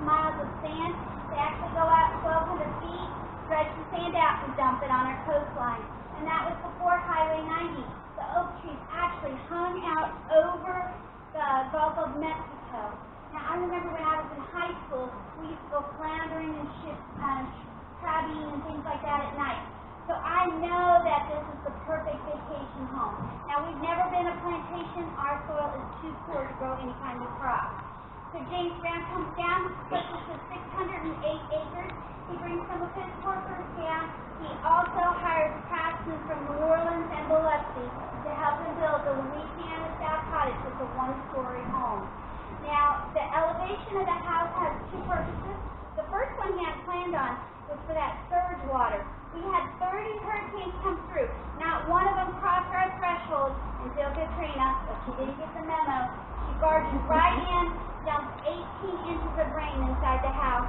miles of sand. They actually go out 1,200 feet, stretch the sand out, and dump it on our coastline. And that was before Highway 90. The oak trees actually hung out over the Gulf of Mexico. Now, I remember when I was in high school, we used to go floundering and crabbing and things like that at night. So I know that this is the perfect vacation home. Now, we've never been a plantation. Our soil is too poor to grow any kind of crop. So James Brown comes down, purchases 608 acres. He brings some of his workers down. He also hires craftsmen from New Orleans and Biloxi to help him build the Louisiana South Cottage, which is a one-story home. Now, the elevation of the house has two purposes. The first one he had planned on was for that surge water. We had 30 hurricanes come through. Not one of them crossed our threshold until Katrina, but she didn't get the memo. She barged right in, dumped 18 inches of rain inside the house.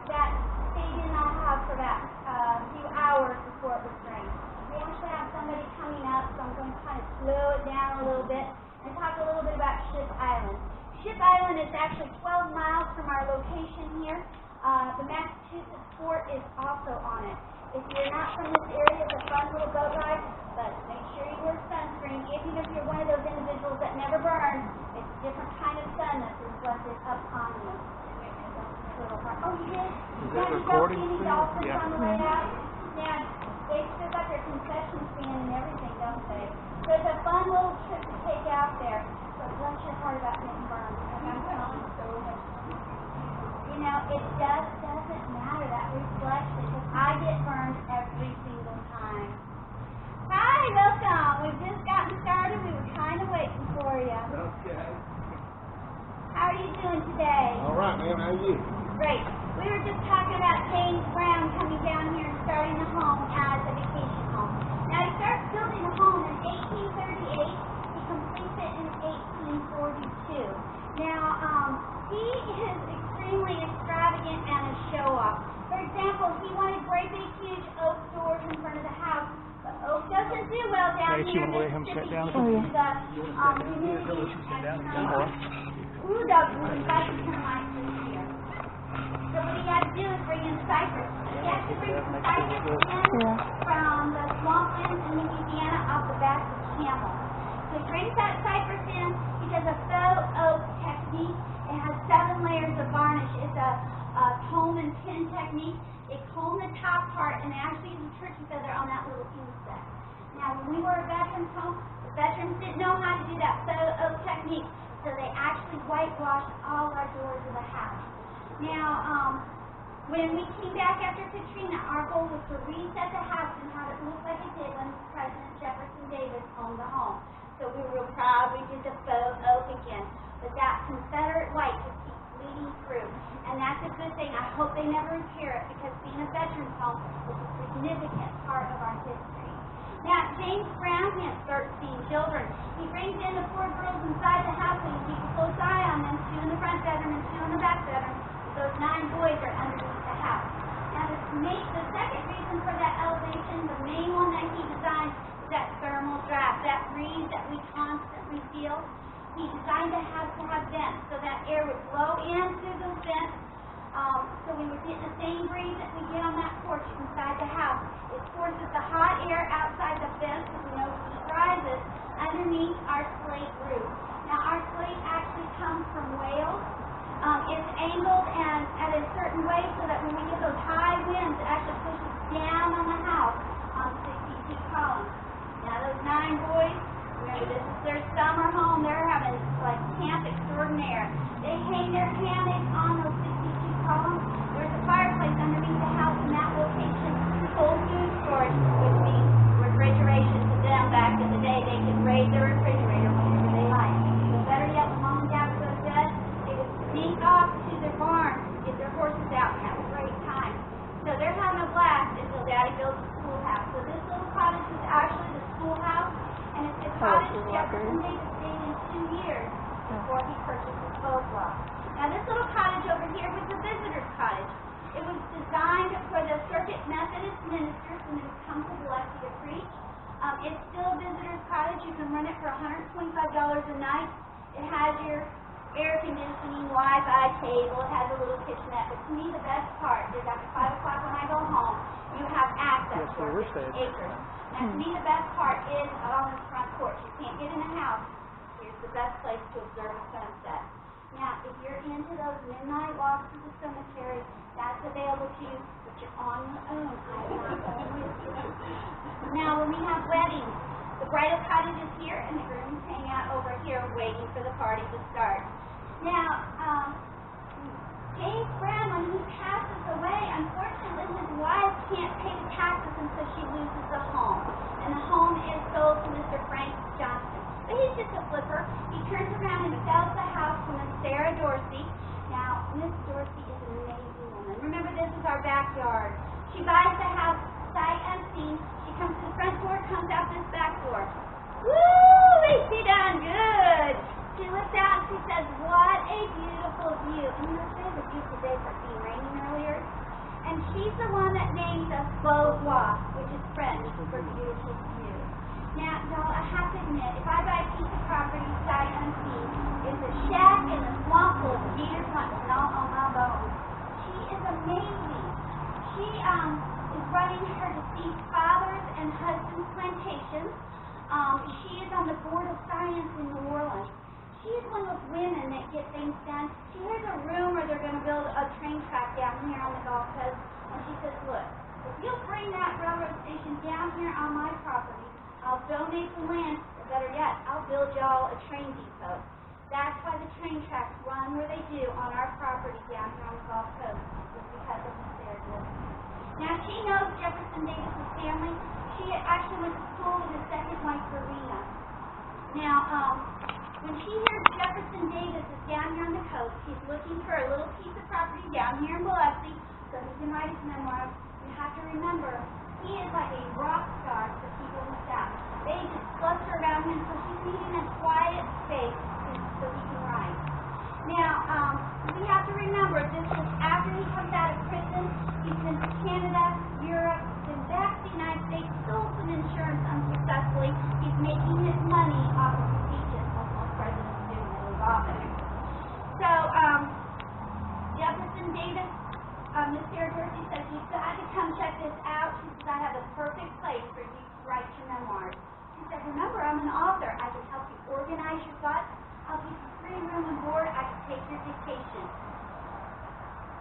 That stayed in our house for about a few hours before it was drained. We actually have somebody coming up, so I'm going to kind of slow it down a little bit and talk a little bit about Ship Island. Ship Island is actually 12 miles from our location here. The Massachusetts fort is also on it. If you're not from this area, it's a fun little boat ride, but make sure you wear sunscreen. Even if you're one of those individuals that never burn, it's a different kind of sun that's reflected up on you. Oh, you did? Is that recording? Any dolphins on the way out? Yeah, they still got their concession stand and everything, don't they? So it's a fun little trip to take out there. But bless your heart about getting burned. You know, it just doesn't matter, that reflection, because I get burned every single time. Hi, welcome. We've just gotten started. We were kind of waiting for you. Okay. How are you doing today? All right, ma'am. How are you? Great. We were just talking about James Brown coming down here and starting the home as a vacation home. Now, he starts building the home in 1838. He completes it in 1842. Now, he is extremely extravagant and a show-off. For example, he wanted great big huge oak doors in front of the house. But oak doesn't do well down here in Mississippi due to the humidity and sun. Ooh, dogs really like to turn lights this year. So what he had to do is bring in cypress. He had to bring some cypress in from the swamplands in Louisiana off the back of camel. So he brings that cypress in. He does a faux oak technique. It has 7 layers of varnish. It's a comb and pin technique. They comb the top part and actually use a turkey feather on that little inset. Now, when we were a veterans home, the veterans didn't know how to do that faux oak technique, so they actually whitewashed all our doors of the house. Now, when we came back after Katrina, our goal was to reset the house and have it look like it did when President Jefferson Davis owned the home. So we were real proud we did the faux oak again. But that Confederate white just keeps bleeding through. And that's a good thing. I hope they never repair it, because being a veterans home is a significant part of our history. Now, James Brown can't start seeing children. He brings in the 4 girls inside the house and he keeps a close eye on them, 2 in the front bedroom and 2 in the back bedroom. Those 9 boys are underneath the house. Now, the second reason for that elevation, the main one that he designed, is that thermal draft, that breeze that we constantly feel. He designed the house to have vents, so that air would blow in through those vents, so we would get the same breeze that we get on that porch inside the house. It forces the hot air outside the vents, so we know heat rises underneath our slate roof. Now, our slate actually comes from Wales. It's angled and at a certain way so that when we get those high winds, it actually pushes down on the house on 62 columns. Now, those 9 boys, remember, this is their summer home. They're having like camp extraordinaire. They hang their hammocks on those 62 columns. There's a fireplace underneath the house in that location. Full food storage, which means refrigeration to them. Back in the day, they could raise their refrigerator whenever they like. But better yet, when mom and dad would go to bed, they would sneak off to their barn, get their horses out, and have a great time. So they're having a blast until Daddy builds a schoolhouse. So this little cottage is actually the schoolhouse. And it's a cottage Jefferson Davis stayed in 2 years before he purchased his Beauvoir. Now, this little cottage over here was the visitor's cottage. It was designed for the Circuit Methodist ministers when they would come to Biloxi to preach. It's still a visitor's cottage. You can rent it for $125 a night. It has your air conditioning, Wi-Fi table, it has a little kitchenette. But to me, the best part is after 5 o'clock when I go home, you have access to our 50 acres. And to me, the best part is on this front porch. You can't get in the house. Here's the best place to observe a sunset. Now, if you're into those midnight walks to the cemetery, that's available to you, but you're on your own. I'm not going with you. Now, when we have weddings, the bridal cottage is here, and the grooms hang out over here waiting for the party to start. Now, James Brown, when he passes away, unfortunately, his wife can't pay the taxes until she loses the home. And the home is sold to Mr. Frank Johnson. But he's just a flipper. He turns around and sells the house to Miss Sarah Dorsey. Now, Miss Dorsey is an amazing woman. Remember, this is our backyard. She buys the house sight unseen. She comes to the front door, comes out this back door. Woo! She done good. She looks out and she says, what a beautiful view. And you know, today's a beautiful day for it being raining earlier. And she's the one that names us Beauvoir, which is French for beautiful view. Now, y'all, I have to admit, if I buy a piece of property sight unseen, it's a shack in the swamp full of deer hunting all on my bones. She is amazing. She is running her deceased father's and husband's plantations. She is on the Board of Science in New Orleans. She is one of those women that get things done. She hears a rumor they're going to build a train track down here on the Gulf Coast, and she says, look, if you'll bring that railroad station down here on my property, I'll donate the land, or better yet, I'll build y'all a train depot. That's why the train tracks run where they do on our property down here on the Gulf Coast, is because of Miss Sarah Dorsey. Now, she knows Jefferson Davis's family. She actually went to school with his second wife, Verena. Now, when she hears Jefferson Davis is down here on the coast, he's looking for a little piece of property down here in Biloxi so he can write his memoirs. You have to remember, he is like a rock star to people in the South. They just cluster around him, so he's needing a quiet space so he can write. Now, we have to remember, this is after he comes out of prison. He's been to Canada, Europe, been back to the United States, sold some insurance unsuccessfully. He's making his money off of speeches, like most presidents do when they leave office. So, Jefferson Davis, Miss Sarah Dorsey says, you've got to come check this out. She says, I have a perfect place for you to write your memoirs. She said, remember, I'm an author. I can help you organize your thoughts. I'll give you free room and board. I can take your vacation.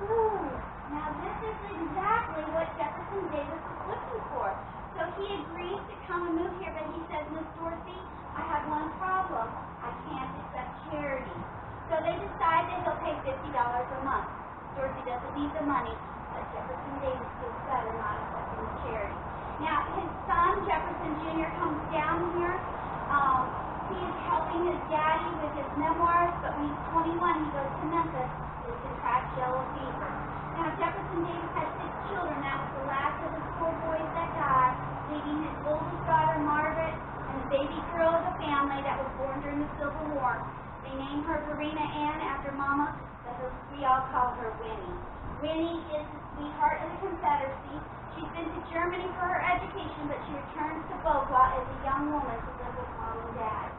Ooh, now this is exactly what Jefferson Davis was looking for. So he agrees to come and move here, but he says, Miss Dorsey, I have one problem. I can't accept charity. So they decide that he'll pay $50 a month. Dorsey doesn't need the money, but Jefferson Davis feels better not accepting the charity. Now, his son, Jefferson Jr., comes down here. He is helping his daddy with his memoirs, but when he's 21, he goes to Memphis to contract yellow fever. Now, Jefferson Davis has 6 children. That was the last of his 4 boys that died, leaving his oldest daughter, Margaret, and the baby girl of the family that was born during the Civil War. They named her Verena Ann after Mama, but we all call her Winnie. Winnie is the sweetheart of the Confederacy. She's been to Germany for her education, but she returns to Beauvoir as a young woman to live with Mom and Dad.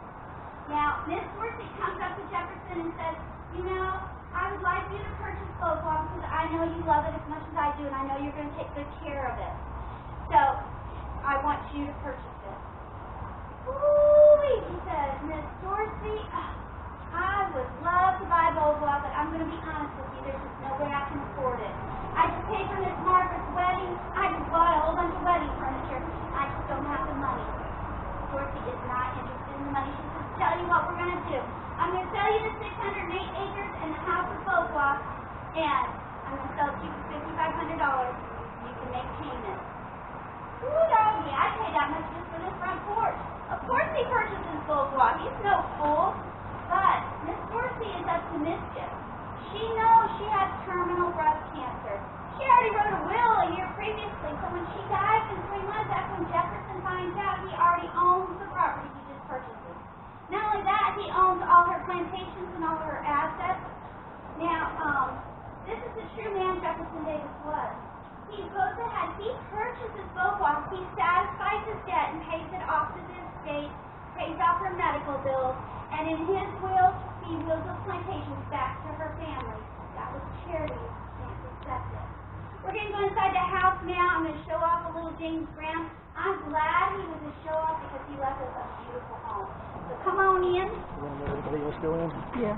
Now, Miss Dorsey comes up to Jefferson and says, you know, I would like you to purchase Beauvoir because I know you love it as much as I do, and I know you're going to take good care of it. So, I want you to purchase it. Ooh, he says, Miss Dorsey, I would love to buy Beauvoir, but I'm going to be honest with you, there's just no way I can afford it. I just paid for Miss Margaret's wedding. I just bought a whole bunch of wedding furniture. I just don't have the money. Dorsey is not interested in the money. She says, tell you what we're going to do. I'm going to sell you the 608 acres and the house of Beauvoir, and I'm going to sell it to you for $5,500. You can make payments. Ooh, doggy, I pay that much just for this front porch. Of course he purchases Beauvoir. He's no fool. But Miss Dorsey is up to mischief. She knows she has terminal breast cancer. She already wrote a will a year previously, so when she dies in 3 months, that's when Jefferson finds out he already owns the property he just purchases. Not only that, he owns all her plantations and all her assets. Now, this is the true man Jefferson Davis was. He goes ahead, he purchases Beauvoir, he satisfies his debt and pays it off to the estate, pays off her medical bills, and in his will, he she wills those plantations back to her family. That was charity. Can't accept it. We're going to go inside the house now. I'm going to show off a little James Brown. I'm glad he was a show off because he left us a beautiful home. So come on in. You want to know everybody was still in? Yeah.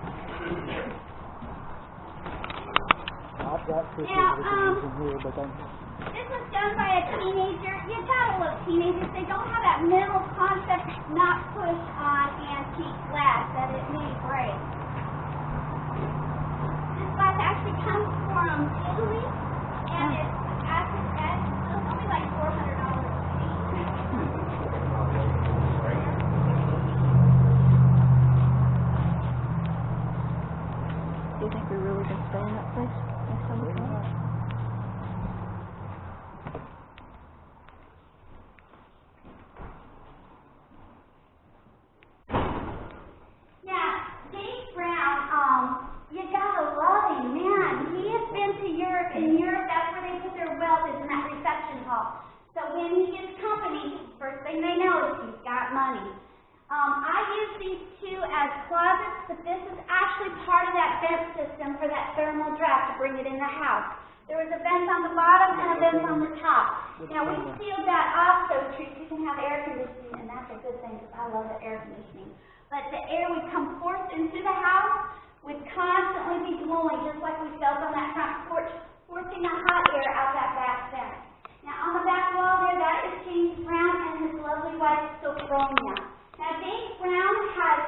I've got pictures Now, of the in here, but I'm... This was done by a teenager. You gotta love teenagers. They don't have that mental concept not pushed on antique glass that it may break. This glass actually comes from Italy, and it's acid edge, so it's only like $400 a piece. Do you think we really can stay in that place next time we come? In Europe, that's where they put their wealth, is in that reception hall. So when he gets company, first thing they know is he's got money. I use these two as closets, but this is actually part of that vent system for that thermal draft to bring it in the house. There was a vent on the bottom and a vent on the top. Now we sealed that off so you can have air conditioning, and that's a good thing because I love the air conditioning. But the air would come forced into the house, would constantly be blowing, just like we felt on that front porch, forcing the hot air out that back vent. Now on the back wall there, that is James Brown and his lovely wife, Sophronia. Now James Brown has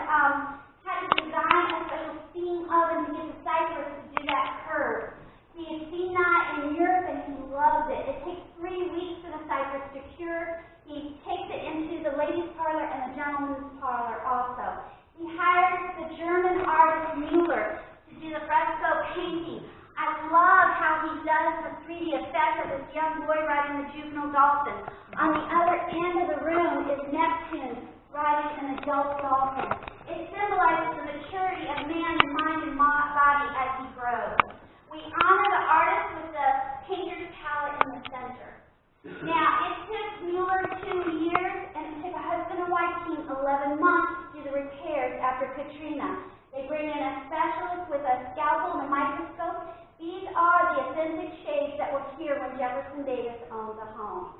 had to design a special steam oven to get the cypress to do that curve. He has seen that in Europe and he loves it. It takes 3 weeks for the cypress to cure. He takes it into the ladies' parlor and the gentleman's parlor also. He hires the German artist Mueller to do the fresco painting. I love how he does the 3D effect of this young boy riding the juvenile dolphin. On the other end of the room is Neptune riding an adult dolphin. It symbolizes the maturity of man's mind and body as he grows. We honor the artist with the painter's palette in the center. Now, it took Mueller 2 years, and it took a husband and wife team 11 months to do the repairs after Katrina. They bring in a specialist with a scalpel and a microscope. These are the authentic shades that were here when Jefferson Davis owned the home.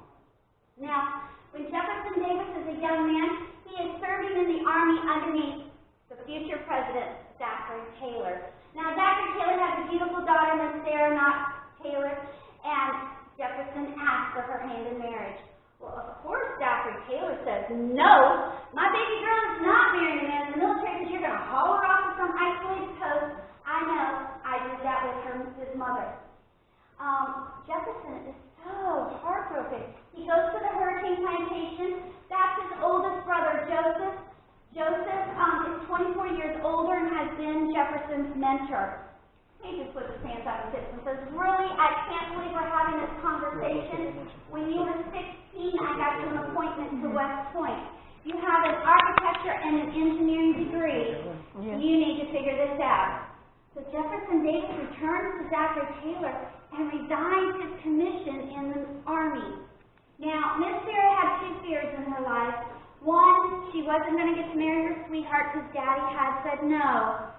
Now, when Jefferson Davis is a young man, he is serving in the Army underneath the future President, Zachary Taylor. Now, Zachary Taylor has a beautiful daughter, Miss Sarah Taylor, and Jefferson asked for her hand in marriage. Well, of course, Zachary Taylor says, no, my baby girl is not marrying a man in the military because you're going to haul her off to some isolated coast. I know, I did that with his mother. Jefferson is so heartbroken. He goes to the hurricane plantation. That's his oldest brother, Joseph. Joseph is 24 years older and has been Jefferson's mentor. He just puts his hands out and says, really, I can't believe we're having this conversation. When you were 16, I got you an appointment to West Point. You have an architecture and an engineering degree. Yeah. You need to figure this out. So Jefferson Davis returns to Zachary Taylor and resigns his commission in the Army. Now, Miss Sarah had 2 fears in her life. One, she wasn't going to get to marry her sweetheart because Daddy had said no.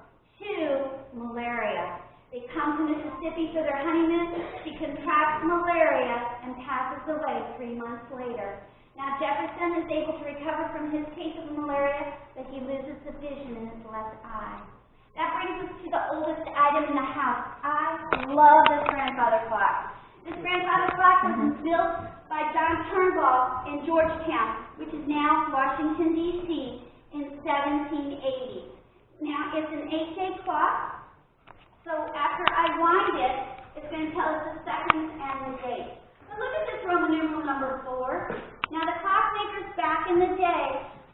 2, malaria. They come to Mississippi for their honeymoon. She contracts malaria and passes away 3 months later. Now, Jefferson is able to recover from his case of malaria, but he loses the vision in his left eye. That brings us to the oldest item in the house. I love this grandfather clock. This grandfather clock was built by John Turnbull in Georgetown, which is now Washington, D.C., in 1780. Now, it's an 8-day clock, so after I wind it, it's going to tell us the seconds and the date. So look at this Roman numeral number 4. Now, the clockmakers back in the day,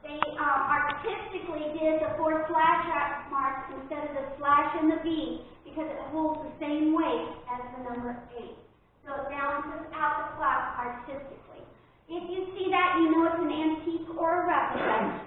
they artistically did the 4 slash marks instead of the slash and the V because it holds the same weight as the number 8. So it balances out the clock artistically. If you see that, you know it's an antique or a replica.